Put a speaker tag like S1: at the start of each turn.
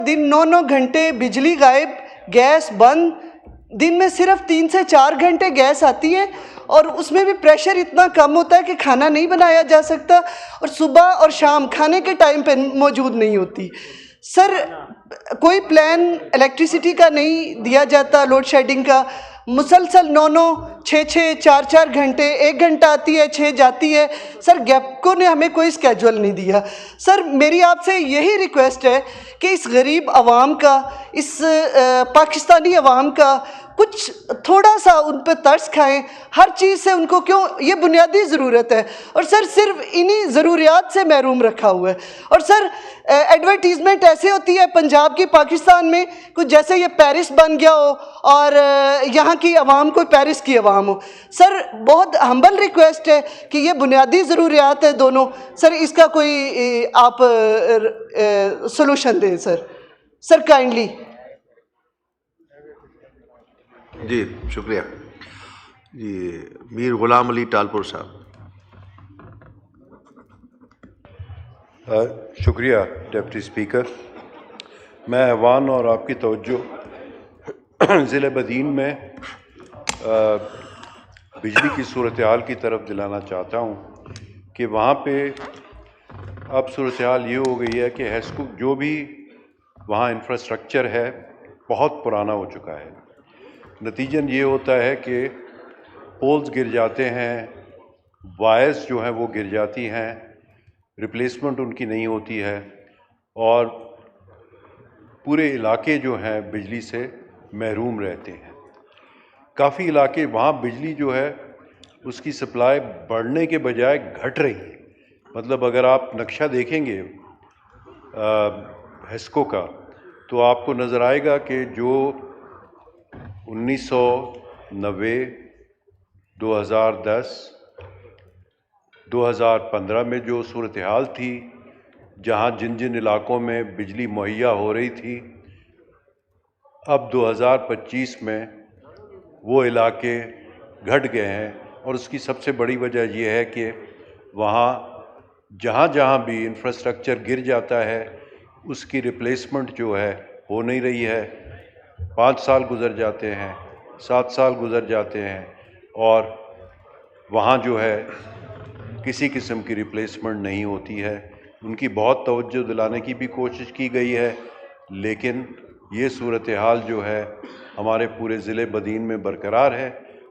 S1: दिन 9-9 घंटे बिजली गायब, गैस बंद, दिन में सिर्फ 3 से 4 घंटे गैस आती है और उसमें भी प्रेशर इतना कम होता है कि खाना नहीं बनाया जा सकता और सुबह और शाम खाने के टाइम पे मौजूद नहीं होती। सर, कोई प्लान इलेक्ट्रिसिटी का नहीं दिया जाता, लोड शेडिंग का, मुसलसल 9-9, 6-6, 4-4 घंटे, 1 घंटा आती है, 6 जाती है। सर, गैपको ने हमें कोई स्केड्यूल नहीं दिया। सर, मेरी आपसे यही रिक्वेस्ट है कि इस गरीब आवाम का, इस पाकिस्तानी आवाम का कुछ थोड़ा सा उन पर तरस खाएं। हर चीज़ से उनको क्यों, ये बुनियादी ज़रूरत है और सर सिर्फ इन्हीं ज़रूरियात से महरूम रखा हुआ है। और सर एडवर्टीज़मेंट ऐसे होती है पंजाब की पाकिस्तान में, कुछ जैसे ये पेरिस बन गया हो और यहाँ की आवाम को पेरिस की आवाम हो। सर, बहुत हम्बल रिक्वेस्ट है कि ये बुनियादी ज़रूरियात है दोनों। सर, इसका कोई आप सॉल्यूशन दें सर काइंडली।
S2: जी शुक्रिया जी। मीर गुलाम अली टालपुर साहब।
S3: शुक्रिया डिप्टी स्पीकर। मैं ऐवान और आपकी तवज्जो ज़िले बदीन में बिजली की सूरत हाल की तरफ दिलाना चाहता हूँ कि वहाँ पे अब सूरत हाल ये हो गई है कि हेस्को जो भी वहाँ इंफ्रास्ट्रक्चर है बहुत पुराना हो चुका है। नतीजन ये होता है कि पोल्स गिर जाते हैं, वायर्स जो हैं वो गिर जाती हैं, रिप्लेसमेंट उनकी नहीं होती है और पूरे इलाके जो हैं बिजली से महरूम रहते हैं। काफ़ी इलाके वहाँ बिजली जो है उसकी सप्लाई बढ़ने के बजाय घट रही है। मतलब अगर आप नक्शा देखेंगे हेस्को का तो आपको नज़र आएगा कि जो 1990, 2010, 2015 में जो सूरत हाल थी, जहाँ जिन जिन इलाकों में बिजली मुहैया हो रही थी, अब 2025 में वो इलाके घट गए हैं। और उसकी सबसे बड़ी वजह ये है कि वहाँ जहाँ जहाँ भी इंफ्रास्ट्रक्चर गिर जाता है उसकी रिप्लेसमेंट जो है हो नहीं रही है। 5 साल गुजर जाते हैं, 7 साल गुजर जाते हैं और वहाँ जो है किसी किस्म की रिप्लेसमेंट नहीं होती है। उनकी बहुत तवज्जो दिलाने की भी कोशिश की गई है, लेकिन ये सूरत हाल जो है हमारे पूरे ज़िले बदीन में बरकरार है।